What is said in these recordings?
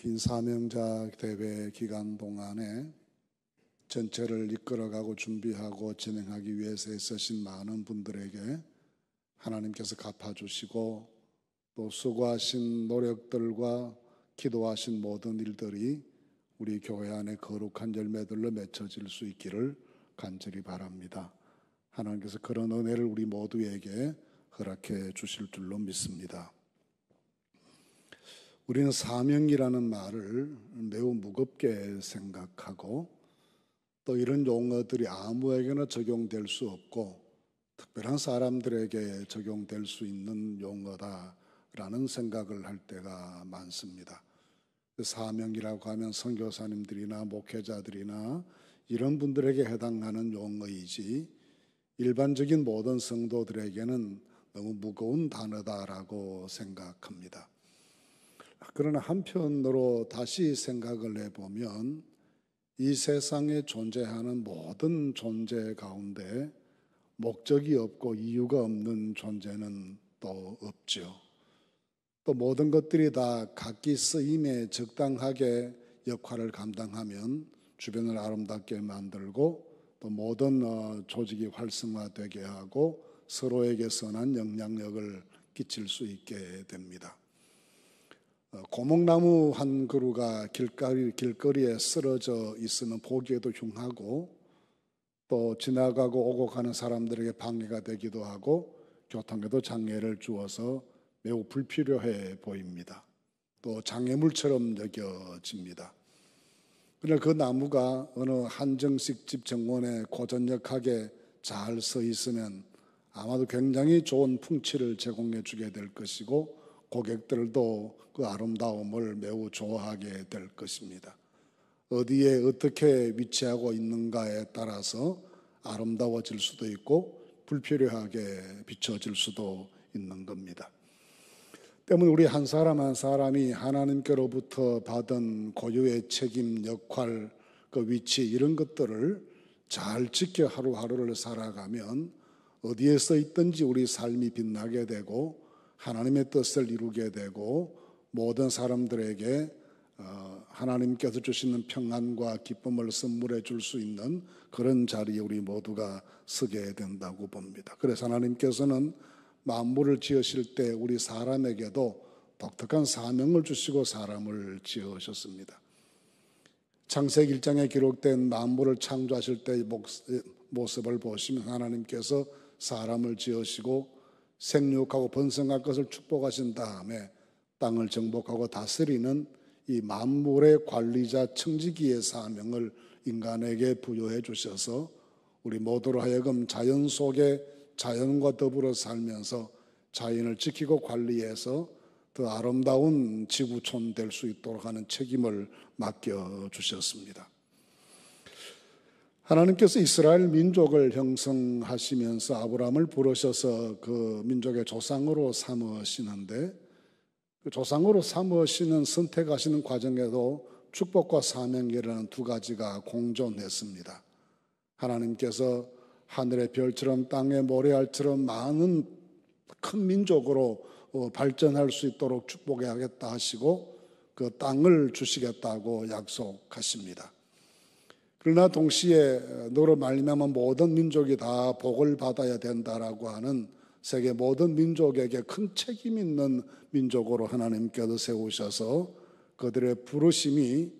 긴 사명자 대회 기간 동안에 전체를 이끌어가고 준비하고 진행하기 위해서 애쓰신 많은 분들에게 하나님께서 갚아주시고 또 수고하신 노력들과 기도하신 모든 일들이 우리 교회 안에 거룩한 열매들로 맺혀질 수 있기를 간절히 바랍니다. 하나님께서 그런 은혜를 우리 모두에게 허락해 주실 줄로 믿습니다. 우리는 사명이라는 말을 매우 무겁게 생각하고 또 이런 용어들이 아무에게나 적용될 수 없고 특별한 사람들에게 적용될 수 있는 용어다라는 생각을 할 때가 많습니다. 사명이라고 하면 선교사님들이나 목회자들이나 이런 분들에게 해당하는 용어이지 일반적인 모든 성도들에게는 너무 무거운 단어다라고 생각합니다. 그러나 한편으로 다시 생각을 해보면 이 세상에 존재하는 모든 존재 가운데 목적이 없고 이유가 없는 존재는 또 없죠. 또 모든 것들이 다 각기 쓰임에 적당하게 역할을 감당하면 주변을 아름답게 만들고 또 모든 조직이 활성화되게 하고 서로에게 선한 영향력을 끼칠 수 있게 됩니다. 고목나무 한 그루가 길거리에 쓰러져 있으면 보기에도 흉하고 또 지나가고 오고 가는 사람들에게 방해가 되기도 하고 교통에도 장애를 주어서 매우 불필요해 보입니다. 또 장애물처럼 여겨집니다. 그러나 그 나무가 어느 한정식 집 정원에 고전역하게 잘 서 있으면 아마도 굉장히 좋은 풍치를 제공해 주게 될 것이고 고객들도 그 아름다움을 매우 좋아하게 될 것입니다. 어디에 어떻게 위치하고 있는가에 따라서 아름다워질 수도 있고 불필요하게 비춰질 수도 있는 겁니다. 때문에 우리 한 사람 한 사람이 하나님께로부터 받은 고유의 책임, 역할, 그 위치 이런 것들을 잘 지켜 하루하루를 살아가면 어디에 서 있든지 우리 삶이 빛나게 되고 하나님의 뜻을 이루게 되고 모든 사람들에게 하나님께서 주시는 평안과 기쁨을 선물해 줄 수 있는 그런 자리에 우리 모두가 서게 된다고 봅니다. 그래서 하나님께서는 만물을 지으실 때 우리 사람에게도 독특한 사명을 주시고 사람을 지으셨습니다. 창세기 1장에 기록된 만물을 창조하실 때의 모습을 보시면 하나님께서 사람을 지으시고 생육하고 번성할 것을 축복하신 다음에 땅을 정복하고 다스리는 이 만물의 관리자 청지기의 사명을 인간에게 부여해 주셔서 우리 모두로 하여금 자연 속에 자연과 더불어 살면서 자연을 지키고 관리해서 더 아름다운 지구촌 될 수 있도록 하는 책임을 맡겨주셨습니다. 하나님께서 이스라엘 민족을 형성하시면서 아브라함을 부르셔서 그 민족의 조상으로 삼으시는데 그 조상으로 삼으시는 선택하시는 과정에도 축복과 사명이라는 두 가지가 공존했습니다. 하나님께서 하늘의 별처럼 땅의 모래알처럼 많은 큰 민족으로 발전할 수 있도록 축복하겠다 하시고 그 땅을 주시겠다고 약속하십니다. 그러나 동시에 너로 말미암아 모든 민족이 다 복을 받아야 된다라고 하는 세계 모든 민족에게 큰 책임 있는 민족으로 하나님께서 세우셔서 그들의 부르심이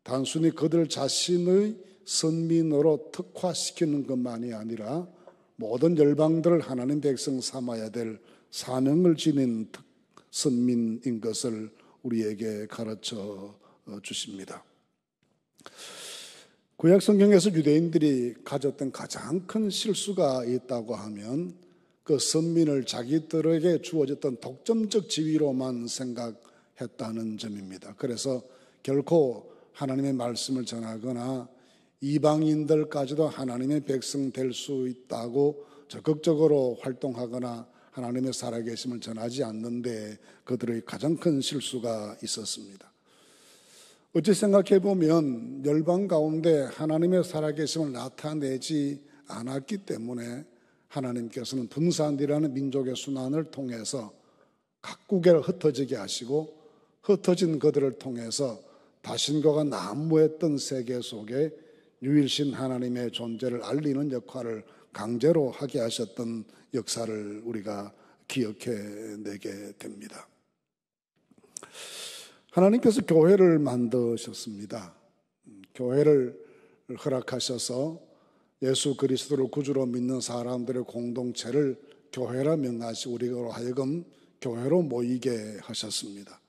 단순히 그들 자신의 선민으로 특화시키는 것만이 아니라 모든 열방들을 하나님 백성 삼아야 될 사명을 지닌 선민인 것을 우리에게 가르쳐 주십니다. 구약 성경에서 유대인들이 가졌던 가장 큰 실수가 있다고 하면 그 선민을 자기들에게 주어졌던 독점적 지위로만 생각했다는 점입니다. 그래서 결코 하나님의 말씀을 전하거나 이방인들까지도 하나님의 백성 될 수 있다고 적극적으로 활동하거나 하나님의 살아계심을 전하지 않는데 그들의 가장 큰 실수가 있었습니다. 어찌 생각해 보면 열방 가운데 하나님의 살아계심을 나타내지 않았기 때문에 하나님께서는 분산이라는 민족의 순환을 통해서 각국에 흩어지게 하시고 흩어진 그들을 통해서 다신교가 난무했던 세계 속에 유일신 하나님의 존재를 알리는 역할을 강제로 하게 하셨던 역사를 우리가 기억해내게 됩니다. 하나님께서 교회를 만드셨습니다. 교회를 허락하셔서 예수 그리스도를 구주로 믿는 사람들의 공동체를 교회라 명하시고 우리로 하여금 교회로 모이게 하셨습니다.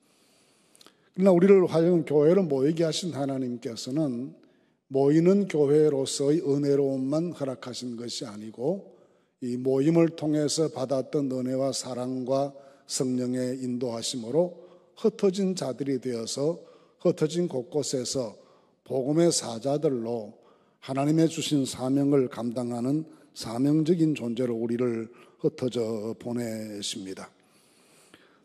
그러나 우리를 하여금 교회로 모이게 하신 하나님께서는 모이는 교회로서의 은혜로움만 허락하신 것이 아니고 이 모임을 통해서 받았던 은혜와 사랑과 성령의 인도하심으로 흩어진 자들이 되어서 흩어진 곳곳에서 복음의 사자들로 하나님의 주신 사명을 감당하는 사명적인 존재로 우리를 흩어져 보내십니다.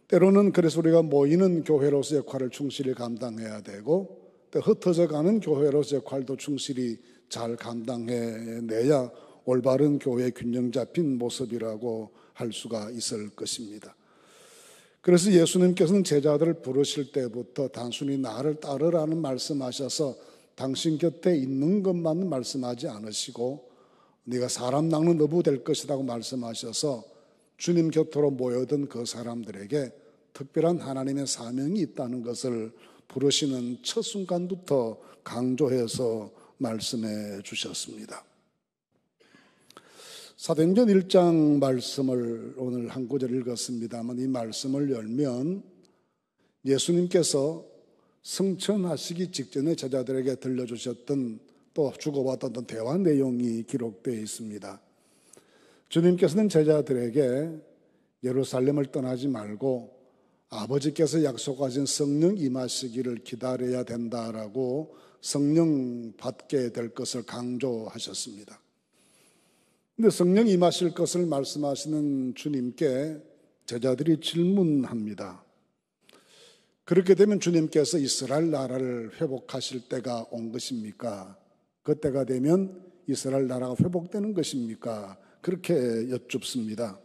때로는 그래서 우리가 모이는 교회로서 역할을 충실히 감당해야 되고 또 흩어져 가는 교회로서 역할도 충실히 잘 감당해내야 올바른 교회의 균형 잡힌 모습이라고 할 수가 있을 것입니다. 그래서 예수님께서는 제자들을 부르실 때부터 단순히 나를 따르라는 말씀하셔서 당신 곁에 있는 것만 말씀하지 않으시고 네가 사람 낚는 어부 될 것이라고 말씀하셔서 주님 곁으로 모여든 그 사람들에게 특별한 하나님의 사명이 있다는 것을 부르시는 첫 순간부터 강조해서 말씀해 주셨습니다. 사도행전 1장 말씀을 오늘 한 구절 읽었습니다만 이 말씀을 열면 예수님께서 승천하시기 직전에 제자들에게 들려주셨던 또 주고받았던 대화 내용이 기록되어 있습니다. 주님께서는 제자들에게 예루살렘을 떠나지 말고 아버지께서 약속하신 성령 임하시기를 기다려야 된다라고 성령 받게 될 것을 강조하셨습니다. 근데 성령 임하실 것을 말씀하시는 주님께 제자들이 질문합니다. 그렇게 되면 주님께서 이스라엘 나라를 회복하실 때가 온 것입니까? 그때가 되면 이스라엘 나라가 회복되는 것입니까? 그렇게 여쭙습니다.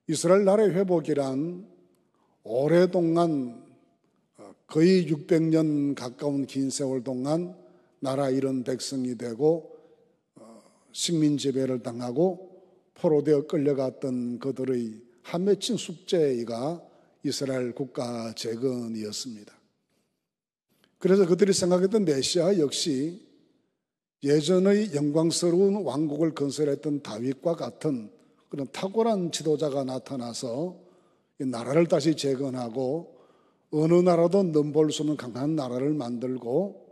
이스라엘 나라의 회복이란 오랫동안 거의 600년 가까운 긴 세월 동안 나라 잃은 백성이 되고 식민 지배를 당하고 포로되어 끌려갔던 그들의 한 맺힌 숙제가 이스라엘 국가 재건이었습니다. 그래서 그들이 생각했던 메시아 역시 예전의 영광스러운 왕국을 건설했던 다윗과 같은 그런 탁월한 지도자가 나타나서 이 나라를 다시 재건하고 어느 나라도 넘볼 수 없는 강한 나라를 만들고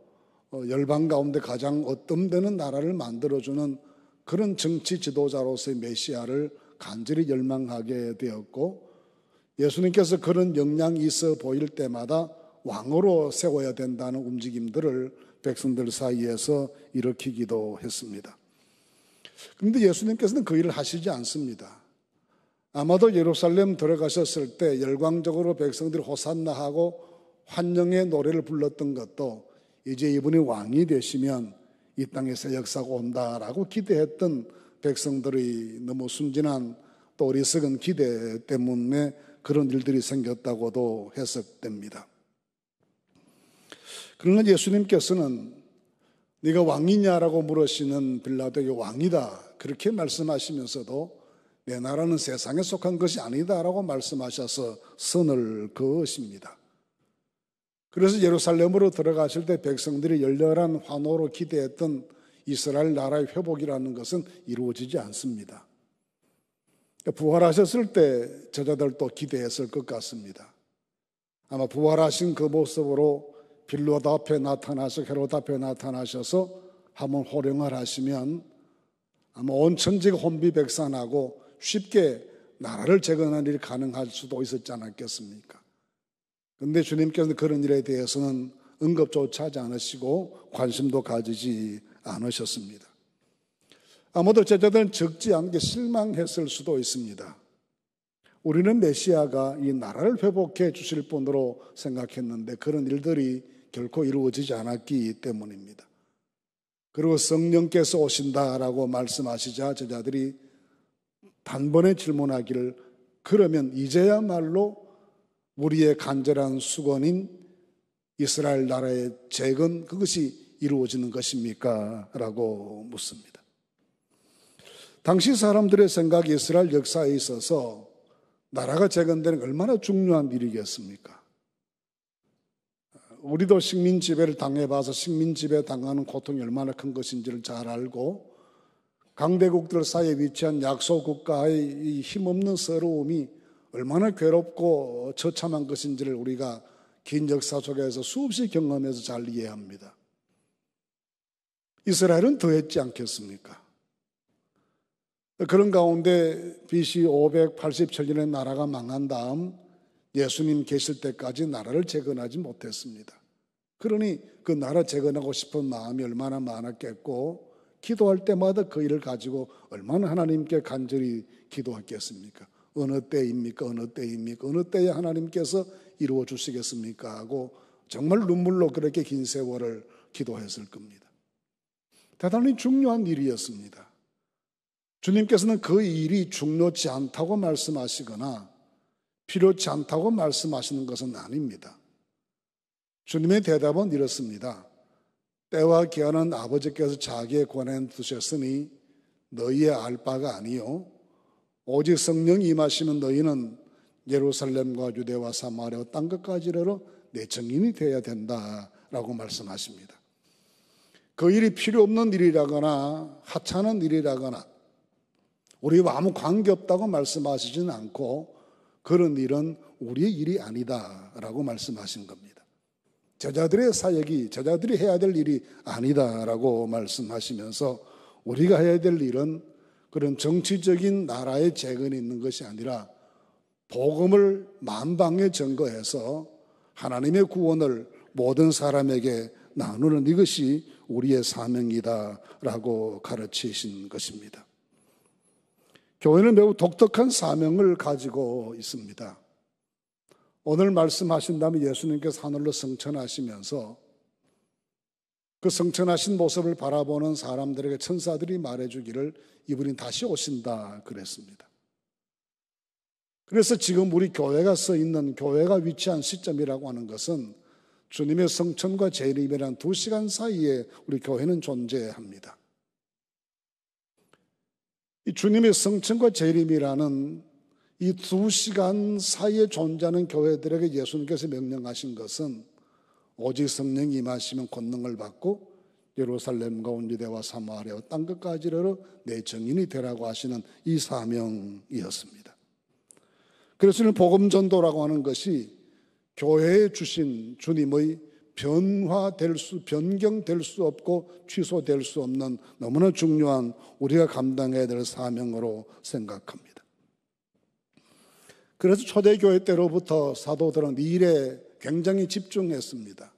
열방 가운데 가장 어뜸되는 나라를 만들어주는 그런 정치 지도자로서의 메시아를 간절히 열망하게 되었고 예수님께서 그런 역량이 있어 보일 때마다 왕으로 세워야 된다는 움직임들을 백성들 사이에서 일으키기도 했습니다. 그런데 예수님께서는 그 일을 하시지 않습니다. 아마도 예루살렘 들어가셨을 때 열광적으로 백성들이 호산나하고 환영의 노래를 불렀던 것도 이제 이분이 왕이 되시면 이 땅에서 역사가 온다라고 기대했던 백성들의 너무 순진한 또 어리석은 기대 때문에 그런 일들이 생겼다고도 해석됩니다. 그러나 예수님께서는 네가 왕이냐라고 물으시는 빌라도에게 왕이다 그렇게 말씀하시면서도 내 나라는 세상에 속한 것이 아니다라고 말씀하셔서 선을 그으십니다. 그래서 예루살렘으로 들어가실 때 백성들이 열렬한 환호로 기대했던 이스라엘 나라의 회복이라는 것은 이루어지지 않습니다. 부활하셨을 때 제자들도 기대했을 것 같습니다. 아마 부활하신 그 모습으로 빌롯 앞에 나타나서 헤롯 앞에 나타나셔서 한번 호령을 하시면 아마 온 천지가 혼비백산하고 쉽게 나라를 재건하는 일이 가능할 수도 있었지 않았겠습니까? 그런데 주님께서는 그런 일에 대해서는 언급조차 하지 않으시고 관심도 가지지 않으셨습니다. 아마도 제자들은 적지 않게 실망했을 수도 있습니다. 우리는 메시아가 이 나라를 회복해 주실 분으로 생각했는데 그런 일들이 결코 이루어지지 않았기 때문입니다. 그리고 성령께서 오신다라고 말씀하시자 제자들이 단번에 질문하기를 그러면 이제야말로 우리의 간절한 수건인 이스라엘 나라의 재건, 그것이 이루어지는 것입니까? 라고 묻습니다. 당시 사람들의 생각, 이스라엘 역사에 있어서 나라가 재건되는 게 얼마나 중요한 일이겠습니까? 우리도 식민 지배를 당해봐서 식민 지배 당하는 고통이 얼마나 큰 것인지를 잘 알고, 강대국들 사이에 위치한 약소국가의 이 힘없는 서러움이 얼마나 괴롭고 처참한 것인지를 우리가 긴 역사 속에서 수없이 경험해서 잘 이해합니다. 이스라엘은 더했지 않겠습니까? 그런 가운데 BC 587년에 나라가 망한 다음 예수님 계실 때까지 나라를 재건하지 못했습니다. 그러니 그 나라 재건하고 싶은 마음이 얼마나 많았겠고, 기도할 때마다 그 일을 가지고 얼마나 하나님께 간절히 기도했겠습니까? 어느 때입니까? 어느 때입니까? 어느 때에 하나님께서 이루어 주시겠습니까? 하고 정말 눈물로 그렇게 긴 세월을 기도했을 겁니다. 대단히 중요한 일이었습니다. 주님께서는 그 일이 중요치 않다고 말씀하시거나 필요치 않다고 말씀하시는 것은 아닙니다. 주님의 대답은 이렇습니다. 때와 기한은 아버지께서 자기의 권한에 두셨으니 너희의 알 바가 아니요 오직 성령이 임하시면 너희는 예루살렘과 유대와 사마리아와 땅 끝까지 이르러 내 증인이 되어야 된다라고 말씀하십니다. 그 일이 필요 없는 일이라거나 하찮은 일이라거나 우리와 아무 관계없다고 말씀하시지는 않고 그런 일은 우리의 일이 아니다라고 말씀하신 겁니다. 제자들의 사역이 제자들이 해야 될 일이 아니다라고 말씀하시면서 우리가 해야 될 일은 그런 정치적인 나라의 재건이 있는 것이 아니라 복음을 만방에 전거해서 하나님의 구원을 모든 사람에게 나누는 이것이 우리의 사명이다라고 가르치신 것입니다. 교회는 매우 독특한 사명을 가지고 있습니다. 오늘 말씀하신 다음에 예수님께서 하늘로 승천하시면서 그 승천하신 모습을 바라보는 사람들에게 천사들이 말해주기를 이분이 다시 오신다 그랬습니다. 그래서 지금 우리 교회가 서 있는, 교회가 위치한 시점이라고 하는 것은 주님의 승천과 재림이라는 2시간 사이에 우리 교회는 존재합니다. 이 주님의 승천과 재림이라는 이 2시간 사이에 존재하는 교회들에게 예수님께서 명령하신 것은 오직 성령이 임하시면 권능을 받고 예루살렘과 온 유대와 사마리아와 땅 끝까지 이르러 내 증인이 되라고 하시는 이 사명이었습니다. 그래서 복음 전도라고 하는 것이 교회에 주신 주님의 변경될 수 없고 취소될 수 없는 너무나 중요한 우리가 감당해야 될 사명으로 생각합니다. 그래서 초대교회 때로부터 사도들은 이 일에 굉장히 집중했습니다.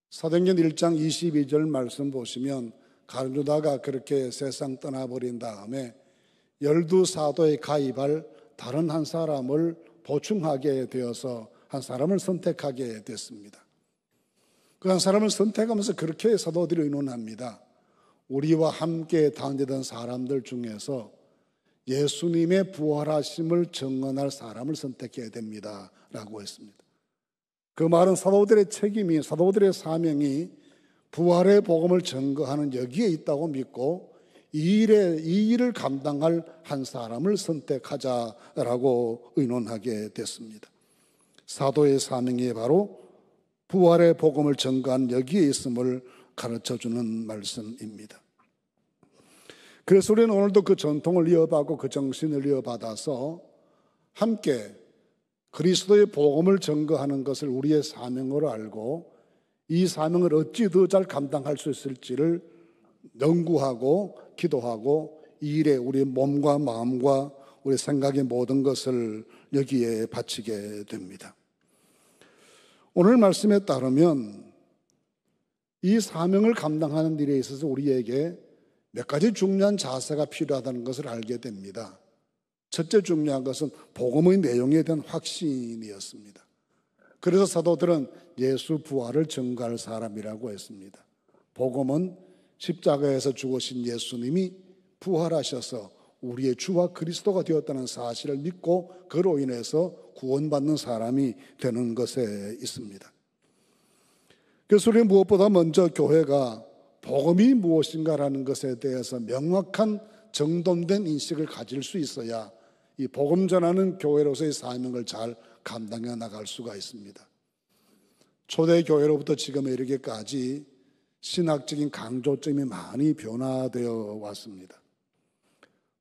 사도행전 1장 22절 말씀 보시면 가룟유다가 그렇게 세상 떠나버린 다음에 12사도에 가입할 다른 한 사람을 보충하게 되어서 한 사람을 선택하게 됐습니다. 그 한 사람을 선택하면서 그렇게 사도들이 의논합니다. 우리와 함께 다니던 사람들 중에서 예수님의 부활하심을 증언할 사람을 선택해야 됩니다 라고 했습니다. 그 말은 사도들의 책임이, 사도들의 사명이 부활의 복음을 증거하는 여기에 있다고 믿고 이 일을 감당할 한 사람을 선택하자라고 의논하게 됐습니다. 사도의 사명이 바로 부활의 복음을 증거한 여기에 있음을 가르쳐주는 말씀입니다. 그래서 우리는 오늘도 그 전통을 이어받고 그 정신을 이어받아서 함께 그리스도의 복음을 증거하는 것을 우리의 사명으로 알고 이 사명을 어찌 더 잘 감당할 수 있을지를 연구하고 기도하고 이 일에 우리 몸과 마음과 우리 생각의 모든 것을 여기에 바치게 됩니다. 오늘 말씀에 따르면 이 사명을 감당하는 일에 있어서 우리에게 몇 가지 중요한 자세가 필요하다는 것을 알게 됩니다. 첫째 중요한 것은 복음의 내용에 대한 확신이었습니다. 그래서 사도들은 예수 부활을 증거할 사람이라고 했습니다. 복음은 십자가에서 죽으신 예수님이 부활하셔서 우리의 주와 그리스도가 되었다는 사실을 믿고 그로 인해서 구원받는 사람이 되는 것에 있습니다. 그래서 우리는 무엇보다 먼저 교회가 복음이 무엇인가라는 것에 대해서 명확한 정돈된 인식을 가질 수 있어야 이 복음 전하는 교회로서의 사명을 잘 감당해 나갈 수가 있습니다. 초대 교회로부터 지금에 이르기까지 신학적인 강조점이 많이 변화되어 왔습니다.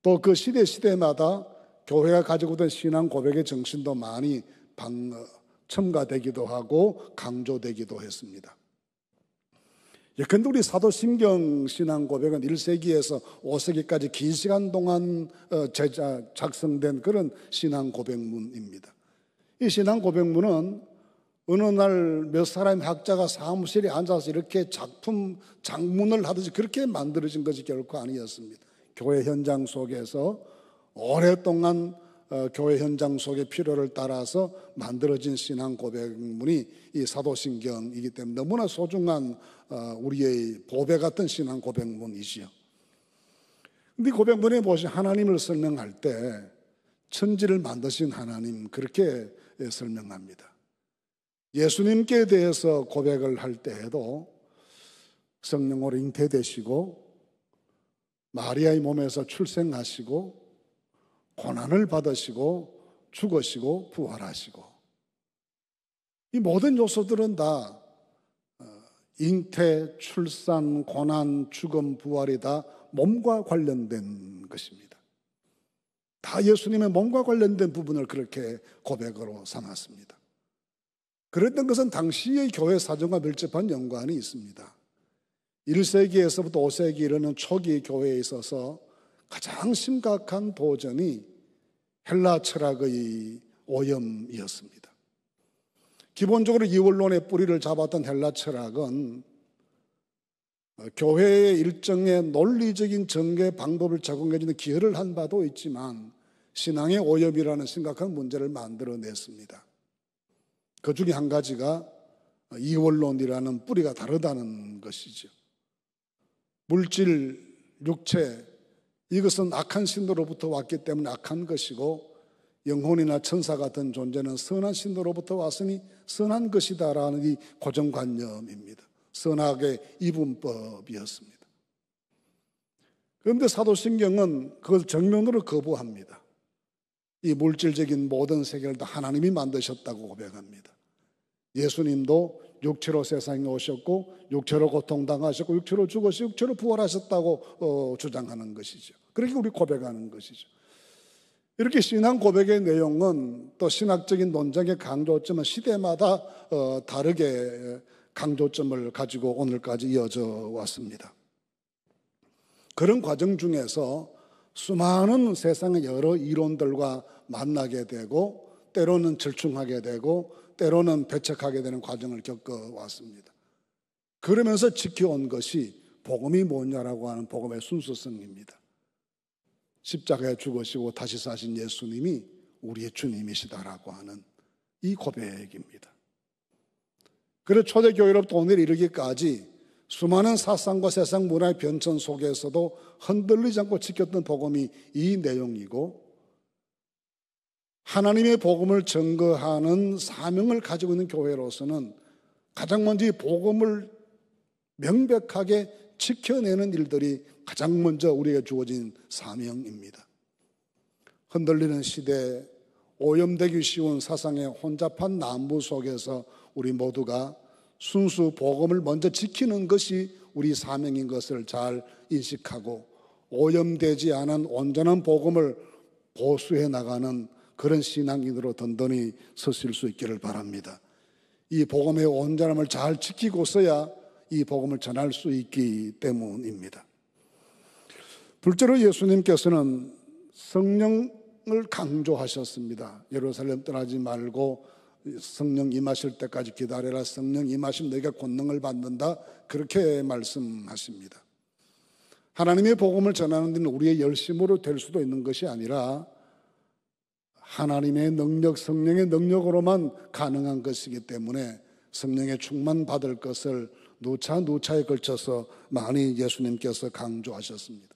또 그 시대마다 교회가 가지고 있던 신앙 고백의 정신도 많이 첨가되기도 하고 강조되기도 했습니다. 예컨대 우리 사도신경 신앙 고백은 1세기에서 5세기까지 긴 시간 동안 작성된 그런 신앙 고백문입니다. 이 신앙 고백문은 어느 날 몇 사람의 학자가 사무실에 앉아서 이렇게 장문을 하듯이 그렇게 만들어진 것이 결코 아니었습니다. 교회 현장 속에서 오랫동안 교회 현장 속의 필요를 따라서 만들어진 신앙 고백문이 이 사도신경이기 때문에 너무나 소중한 우리의 보배 같은 신앙 고백문이지요. 근데 고백문에 보시 하나님을 설명할 때 천지를 만드신 하나님 그렇게 설명합니다. 예수님께 대해서 고백을 할 때에도 성령으로 잉태되시고 마리아의 몸에서 출생하시고 고난을 받으시고 죽으시고 부활하시고 이 모든 요소들은 다 잉태, 출산, 고난, 죽음, 부활이 다 몸과 관련된 것입니다. 다 예수님의 몸과 관련된 부분을 그렇게 고백으로 삼았습니다. 그랬던 것은 당시의 교회 사정과 밀접한 연관이 있습니다. 1세기에서부터 5세기 이르는 초기 교회에 있어서 가장 심각한 도전이 헬라 철학의 오염이었습니다. 기본적으로 이원론의 뿌리를 잡았던 헬라 철학은 교회의 일정의 논리적인 전개 방법을 적용해주는 기여를 한 바도 있지만 신앙의 오염이라는 심각한 문제를 만들어냈습니다. 그 중에 한 가지가 이원론이라는 뿌리가 다르다는 것이죠. 물질, 육체, 이것은 악한 신도로부터 왔기 때문에 악한 것이고 영혼이나 천사 같은 존재는 선한 신도로부터 왔으니 선한 것이다라는 이 고정관념입니다. 선악의 이분법이었습니다. 그런데 사도신경은 그걸 정면으로 거부합니다. 이 물질적인 모든 세계를 다 하나님이 만드셨다고 고백합니다. 예수님도 육체로 세상에 오셨고 육체로 고통당하셨고 육체로 죽으시고 육체로 부활하셨다고 주장하는 것이죠. 그렇게 우리 고백하는 것이죠. 이렇게 신앙 고백의 내용은 또 신학적인 논쟁의 강조점은 시대마다 다르게 강조점을 가지고 오늘까지 이어져 왔습니다. 그런 과정 중에서 수많은 세상의 여러 이론들과 만나게 되고 때로는 절충하게 되고 때로는 배척하게 되는 과정을 겪어왔습니다. 그러면서 지켜온 것이 복음이 뭐냐라고 하는 복음의 순수성입니다. 십자가에 죽으시고 다시 사신 예수님이 우리의 주님이시다라고 하는 이 고백입니다. 그래서 초대교회로부터 오늘 이르기까지 수많은 사상과 세상 문화의 변천 속에서도 흔들리지 않고 지켰던 복음이 이 내용이고 하나님의 복음을 증거하는 사명을 가지고 있는 교회로서는 가장 먼저 이 복음을 명백하게 지켜내는 일들이 가장 먼저 우리에게 주어진 사명입니다. 흔들리는 시대, 오염되기 쉬운 사상의 혼잡한 난무 속에서 우리 모두가 순수 복음을 먼저 지키는 것이 우리 사명인 것을 잘 인식하고 오염되지 않은 온전한 복음을 보수해 나가는 그런 신앙인으로 든든히 서실 수 있기를 바랍니다. 이 복음의 온전함을 잘 지키고서야 이 복음을 전할 수 있기 때문입니다. 둘째로 예수님께서는 성령을 강조하셨습니다. 예루살렘 떠나지 말고 성령 임하실 때까지 기다려라. 성령 임하시면 너희가 권능을 받는다. 그렇게 말씀하십니다. 하나님의 복음을 전하는 데는 우리의 열심으로 될 수도 있는 것이 아니라 하나님의 능력, 성령의 능력으로만 가능한 것이기 때문에 성령의 충만 받을 것을 누차에 걸쳐서 많이 예수님께서 강조하셨습니다.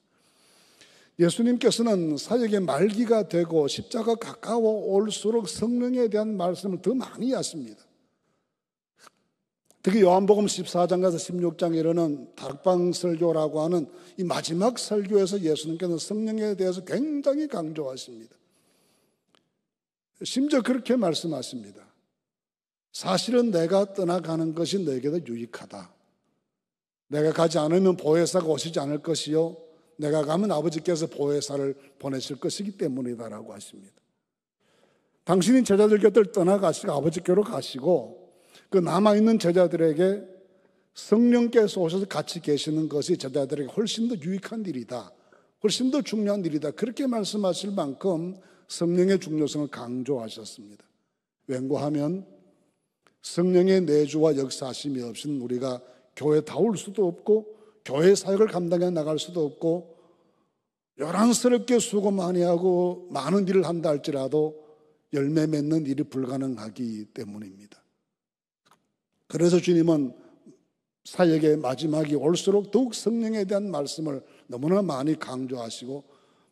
예수님께서는 사역의 말기가 되고 십자가 가까워 올수록 성령에 대한 말씀을 더 많이 하십니다. 특히 요한복음 14장에서 16장에 이르는 다락방 설교라고 하는 이 마지막 설교에서 예수님께서는 성령에 대해서 굉장히 강조하십니다. 심지어 그렇게 말씀하십니다. 사실은 내가 떠나가는 것이 너에게도 유익하다. 내가 가지 않으면 보혜사가 오시지 않을 것이요 내가 가면 아버지께서 보혜사를 보내실 것이기 때문이다라고 하십니다. 당신이 제자들 곁을 떠나가시고 아버지께로 가시고 그 남아있는 제자들에게 성령께서 오셔서 같이 계시는 것이 제자들에게 훨씬 더 유익한 일이다. 훨씬 더 중요한 일이다. 그렇게 말씀하실 만큼 성령의 중요성을 강조하셨습니다. 왠고하면 성령의 내주와 역사하심이 없이는 우리가 교회다울 수도 없고 교회 사역을 감당해 나갈 수도 없고 요란스럽게 수고 많이 하고 많은 일을 한다 할지라도 열매 맺는 일이 불가능하기 때문입니다. 그래서 주님은 사역의 마지막이 올수록 더욱 성령에 대한 말씀을 너무나 많이 강조하시고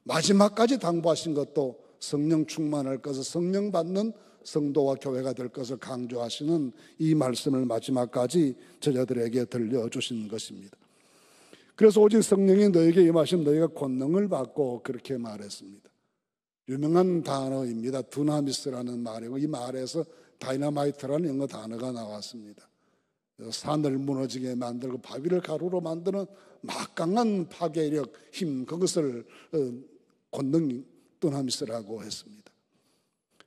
마지막까지 당부하신 것도 성령 충만할 것을 성령 받는 성도와 교회가 될 것을 강조하시는 이 말씀을 마지막까지 제자들에게 들려주신 것입니다. 그래서 오직 성령이 너에게 임하시면 너희가 권능을 받고 그렇게 말했습니다. 유명한 단어입니다. 두나미스라는 말이고 이 말에서 다이너마이트라는 영어 단어가 나왔습니다. 산을 무너지게 만들고 바위를 가루로 만드는 막강한 파괴력, 힘, 그것을 권능 두나미스라고 했습니다.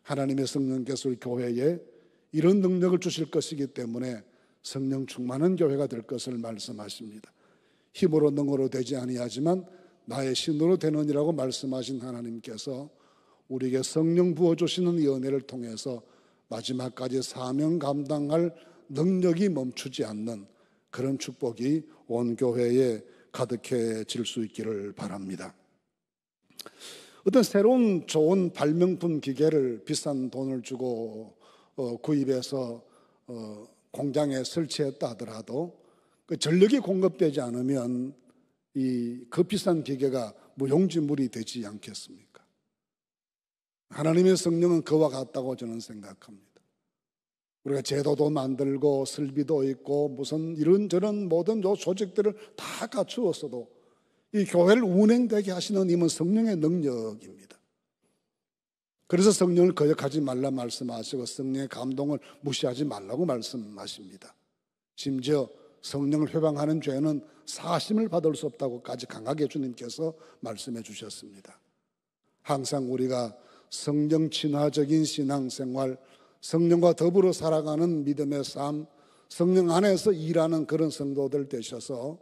하나님의 성령께서 우리 교회에 이런 능력을 주실 것이기 때문에 성령 충만한 교회가 될 것을 말씀하십니다. 힘으로 능으로 되지 아니하지만 나의 신으로 되느니라고 말씀하신 하나님께서 우리에게 성령 부어주시는 이 은혜를 통해서 마지막까지 사명 감당할 능력이 멈추지 않는 그런 축복이 온 교회에 가득해질 수 있기를 바랍니다. 어떤 새로운 좋은 발명품 기계를 비싼 돈을 주고 구입해서 공장에 설치했다 하더라도 그 전력이 공급되지 않으면 그 비싼 기계가 무용지물이 되지 않겠습니까? 하나님의 성령은 그와 같다고 저는 생각합니다. 우리가 제도도 만들고 설비도 있고 무슨 이런저런 모든 조직들을 다 갖추었어도 이 교회를 운행되게 하시는 힘은 성령의 능력입니다. 그래서 성령을 거역하지 말라 말씀하시고 성령의 감동을 무시하지 말라고 말씀하십니다. 심지어 성령을 회방하는 죄는 사심을 받을 수 없다고까지 강하게 주님께서 말씀해 주셨습니다. 항상 우리가 성령 친화적인 신앙생활, 성령과 더불어 살아가는 믿음의 삶, 성령 안에서 일하는 그런 성도들 되셔서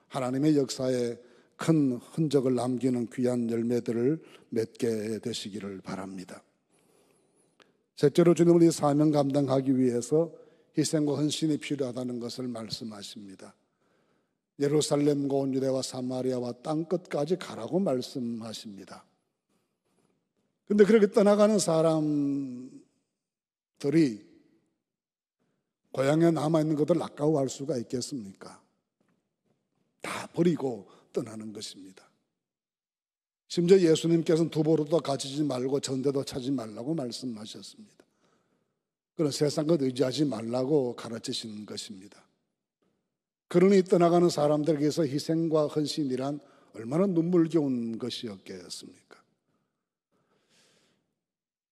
하나님의 역사에 큰 흔적을 남기는 귀한 열매들을 맺게 되시기를 바랍니다. 셋째로 주님은 이 사명 감당하기 위해서 희생과 헌신이 필요하다는 것을 말씀하십니다. 예루살렘과 온 유대와 사마리아와 땅끝까지 가라고 말씀하십니다. 그런데 그렇게 떠나가는 사람들이 고향에 남아있는 것을 아까워할 수가 있겠습니까? 다 버리고 떠나는 것입니다. 심지어 예수님께서는 두보로도 가지지 말고 전대도 차지 말라고 말씀하셨습니다. 그런 세상 것 의지하지 말라고 가르치신 것입니다. 그러니 떠나가는 사람들에게서 희생과 헌신이란 얼마나 눈물겨운 것이었겠습니까?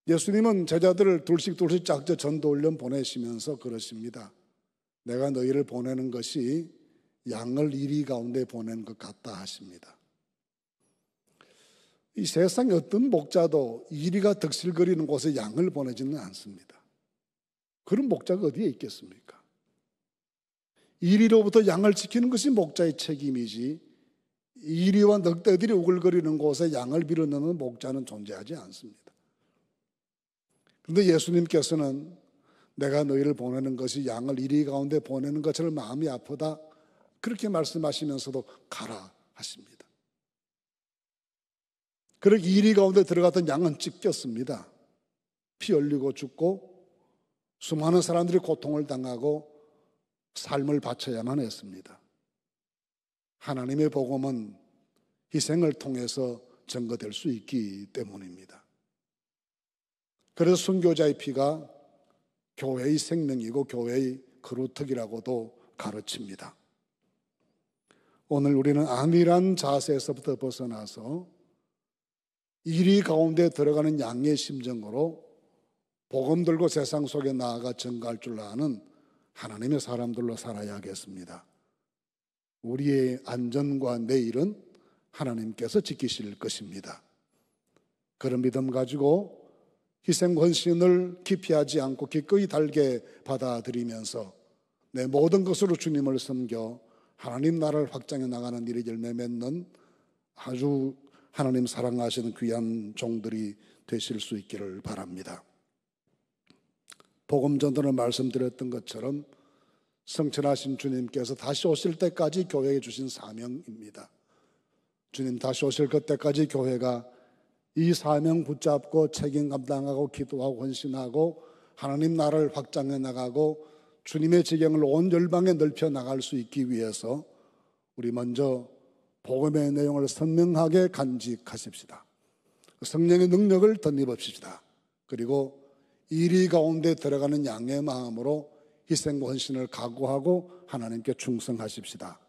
예수님은 제자들을 둘씩 짝져 전도훈련 보내시면서 그러십니다. 내가 너희를 보내는 것이 양을 이리 가운데 보낸 것 같다 하십니다. 이 세상에 어떤 목자도 이리가 득실거리는 곳에 양을 보내지는 않습니다. 그런 목자가 어디에 있겠습니까? 이리로부터 양을 지키는 것이 목자의 책임이지 이리와 늑대들이 우글거리는 곳에 양을 밀어넣는 목자는 존재하지 않습니다. 그런데 예수님께서는 내가 너희를 보내는 것이 양을 이리 가운데 보내는 것처럼 마음이 아프다 그렇게 말씀하시면서도 가라 하십니다. 그렇게 이리 가운데 들어갔던 양은 찢겼습니다. 피 흘리고 죽고 수많은 사람들이 고통을 당하고 삶을 바쳐야만 했습니다. 하나님의 복음은 희생을 통해서 증거될 수 있기 때문입니다. 그래서 순교자의 피가 교회의 생명이고 교회의 그루터기라고도 가르칩니다. 오늘 우리는 안일한 자세에서부터 벗어나서 이리 가운데 들어가는 양의 심정으로 복음 들고 세상 속에 나아가 증거할 줄 아는 하나님의 사람들로 살아야겠습니다. 우리의 안전과 내일은 하나님께서 지키실 것입니다. 그런 믿음 가지고 희생 헌신을 기피하지 않고 기꺼이 달게 받아들이면서 내 모든 것으로 주님을 섬겨 하나님 나라를 확장해 나가는 일에 열매 맺는 아주 하나님 사랑하시는 귀한 종들이 되실 수 있기를 바랍니다. 복음 전도를 말씀드렸던 것처럼 성천하신 주님께서 다시 오실 때까지 교회에 주신 사명입니다. 주님 다시 오실 그때까지 교회가 이 사명 붙잡고 책임 감당하고 기도하고 헌신하고 하나님 나라를 확장해 나가고 주님의 지경을 온 열방에 넓혀 나갈 수 있기 위해서 우리 먼저 복음의 내용을 선명하게 간직하십시다. 성령의 능력을 덧입읍시다. 그리고 이리 가운데 들어가는 양의 마음으로 희생과 헌신을 각오하고 하나님께 충성하십시다.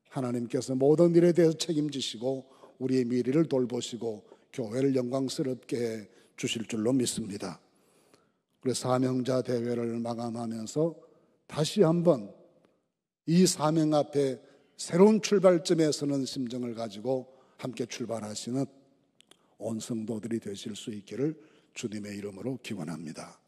하나님께서 모든 일에 대해서 책임지시고 우리의 미래를 돌보시고 교회를 영광스럽게 해 주실 줄로 믿습니다. 그래서 사명자 대회를 마감하면서 다시 한번 이 사명 앞에 새로운 출발점에 서는 심정을 가지고 함께 출발하시는 온 성도들이 되실 수 있기를 주님의 이름으로 기원합니다.